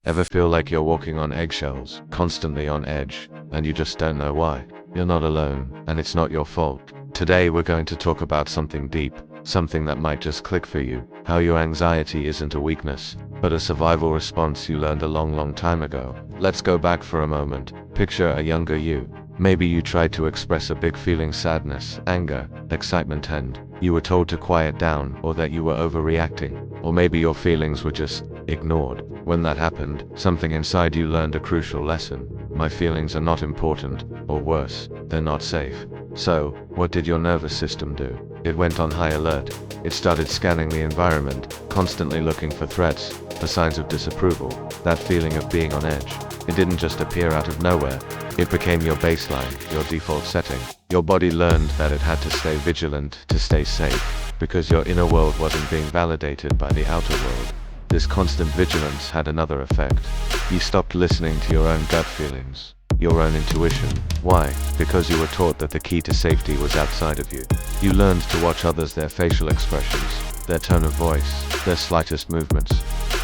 Ever feel like you're walking on eggshells, constantly on edge, and you just don't know why? You're not alone, and it's not your fault. Today we're going to talk about something deep, something that might just click for you, how your anxiety isn't a weakness, but a survival response you learned a long time ago. Let's go back for a moment. Picture a younger you. Maybe you tried to express a big feeling, sadness, anger, excitement, and you were told to quiet down, or that you were overreacting, or maybe your feelings were just ignored. When that happened, something inside you learned a crucial lesson. My feelings are not important, or worse, they're not safe. So, what did your nervous system do? It went on high alert. It started scanning the environment, constantly looking for threats, for signs of disapproval, that feeling of being on edge. It didn't just appear out of nowhere. It became your baseline, your default setting. Your body learned that it had to stay vigilant, to stay safe, because your inner world wasn't being validated by the outer world. This constant vigilance had another effect. You stopped listening to your own gut feelings, your own intuition. Why? Because you were taught that the key to safety was outside of you. You learned to watch others, their facial expressions, their tone of voice, their slightest movements.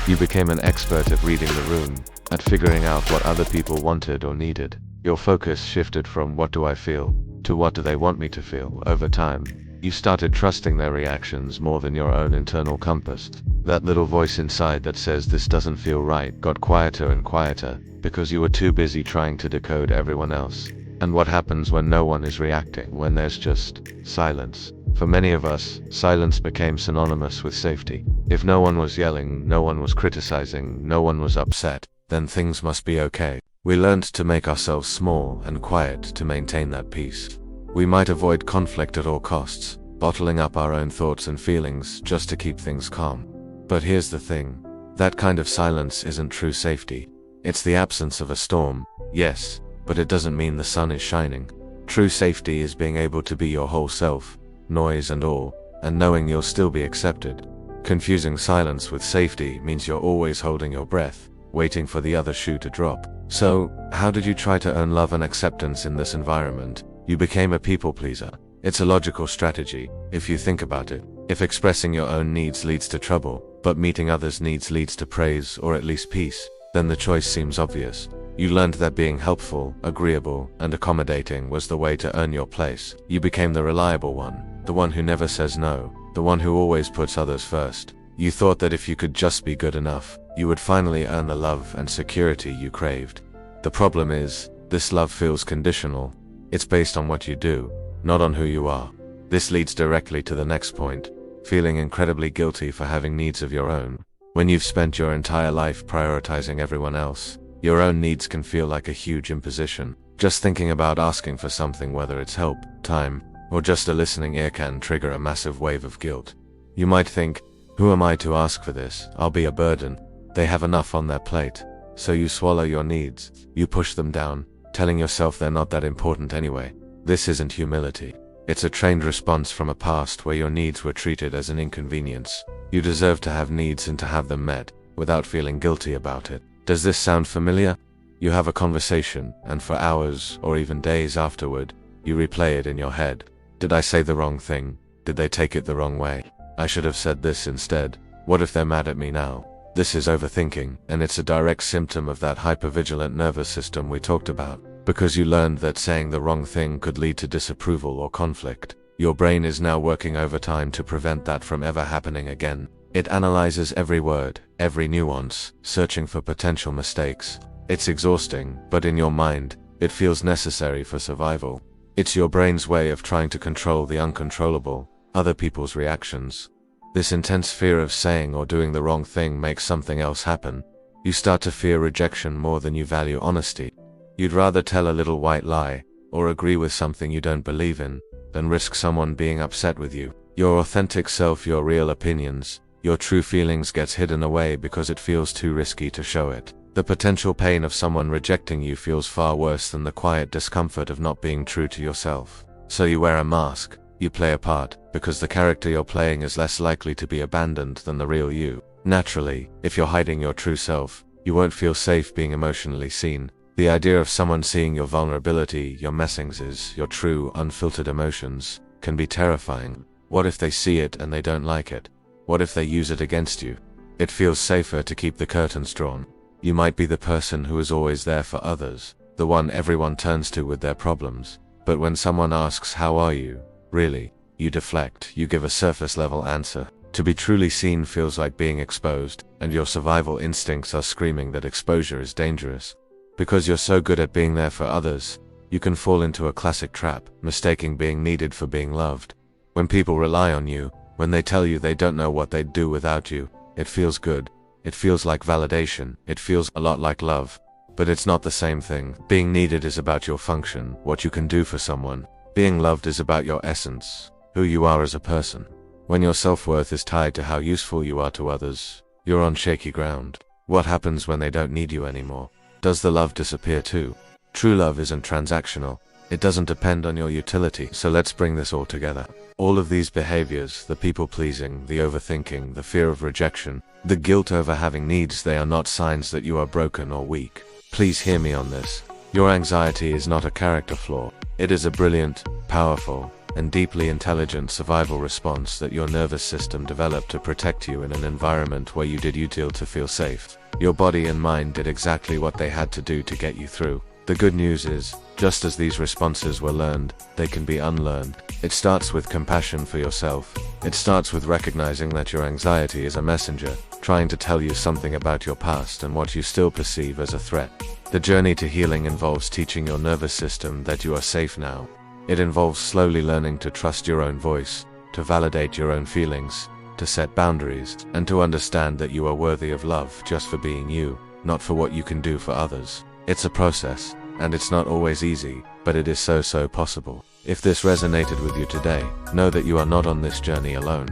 You became an expert at reading the room, at figuring out what other people wanted or needed. Your focus shifted from "what do I feel" to "what do they want me to feel." Over time, you started trusting their reactions more than your own internal compass. That little voice inside that says this doesn't feel right got quieter and quieter, because you were too busy trying to decode everyone else. And what happens when no one is reacting, when there's just silence? For many of us, silence became synonymous with safety. If no one was yelling, no one was criticizing, no one was upset, then things must be okay. We learned to make ourselves small and quiet to maintain that peace. We might avoid conflict at all costs, bottling up our own thoughts and feelings just to keep things calm. But here's the thing. That kind of silence isn't true safety. It's the absence of a storm, yes, but it doesn't mean the sun is shining. True safety is being able to be your whole self, noise and all, and knowing you'll still be accepted. Confusing silence with safety means you're always holding your breath, waiting for the other shoe to drop. So, how did you try to earn love and acceptance in this environment? You became a people pleaser. It's a logical strategy, if you think about it. If expressing your own needs leads to trouble, but meeting others' needs leads to praise or at least peace, then the choice seems obvious. You learned that being helpful, agreeable, and accommodating was the way to earn your place. You became the reliable one, the one who never says no, the one who always puts others first. You thought that if you could just be good enough, you would finally earn the love and security you craved. The problem is, this love feels conditional. It's based on what you do, not on who you are. This leads directly to the next point, feeling incredibly guilty for having needs of your own. When you've spent your entire life prioritizing everyone else, your own needs can feel like a huge imposition. Just thinking about asking for something, whether it's help, time, or just a listening ear, can trigger a massive wave of guilt. You might think, who am I to ask for this? I'll be a burden. They have enough on their plate. So you swallow your needs, you push them down, telling yourself they're not that important anyway. This isn't humility. It's a trained response from a past where your needs were treated as an inconvenience. You deserve to have needs and to have them met, without feeling guilty about it. Does this sound familiar? You have a conversation, and for hours, or even days afterward, you replay it in your head. Did I say the wrong thing? Did they take it the wrong way? I should have said this instead. What if they're mad at me now? This is overthinking, and it's a direct symptom of that hypervigilant nervous system we talked about. Because you learned that saying the wrong thing could lead to disapproval or conflict, your brain is now working overtime to prevent that from ever happening again. It analyzes every word, every nuance, searching for potential mistakes. It's exhausting, but in your mind, it feels necessary for survival. It's your brain's way of trying to control the uncontrollable, other people's reactions. This intense fear of saying or doing the wrong thing makes something else happen. You start to fear rejection more than you value honesty. You'd rather tell a little white lie, or agree with something you don't believe in, than risk someone being upset with you. Your authentic self, your real opinions, your true feelings gets hidden away because it feels too risky to show it. The potential pain of someone rejecting you feels far worse than the quiet discomfort of not being true to yourself. So you wear a mask, you play a part, because the character you're playing is less likely to be abandoned than the real you. Naturally, if you're hiding your true self, you won't feel safe being emotionally seen. The idea of someone seeing your vulnerability, your messings, your true, unfiltered emotions, can be terrifying. What if they see it and they don't like it? What if they use it against you? It feels safer to keep the curtains drawn. You might be the person who is always there for others, the one everyone turns to with their problems. But when someone asks, "How are you?" really, you deflect, you give a surface-level answer. To be truly seen feels like being exposed, and your survival instincts are screaming that exposure is dangerous. Because you're so good at being there for others, you can fall into a classic trap, mistaking being needed for being loved. When people rely on you, when they tell you they don't know what they'd do without you, it feels good. It feels like validation. It feels a lot like love. But it's not the same thing. Being needed is about your function, what you can do for someone. Being loved is about your essence, who you are as a person. When your self-worth is tied to how useful you are to others, you're on shaky ground. What happens when they don't need you anymore? Does the love disappear too? True love isn't transactional. It doesn't depend on your utility. So let's bring this all together. All of these behaviors, the people-pleasing, the overthinking, the fear of rejection, the guilt over having needs, they are not signs that you are broken or weak. Please hear me on this. Your anxiety is not a character flaw. It is a brilliant, powerful, and deeply intelligent survival response that your nervous system developed to protect you in an environment where you did utile to feel safe. Your body and mind did exactly what they had to do to get you through. The good news is, just as these responses were learned, they can be unlearned. It starts with compassion for yourself. It starts with recognizing that your anxiety is a messenger, trying to tell you something about your past and what you still perceive as a threat. The journey to healing involves teaching your nervous system that you are safe now. It involves slowly learning to trust your own voice, to validate your own feelings, to set boundaries, and to understand that you are worthy of love just for being you, not for what you can do for others. It's a process, and it's not always easy, but it is so possible. If this resonated with you today, know that you are not on this journey alone.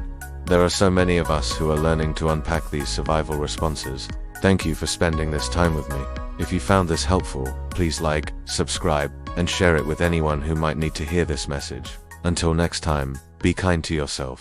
There are so many of us who are learning to unpack these survival responses. Thank you for spending this time with me. If you found this helpful, please like, subscribe, and share it with anyone who might need to hear this message. Until next time, be kind to yourself.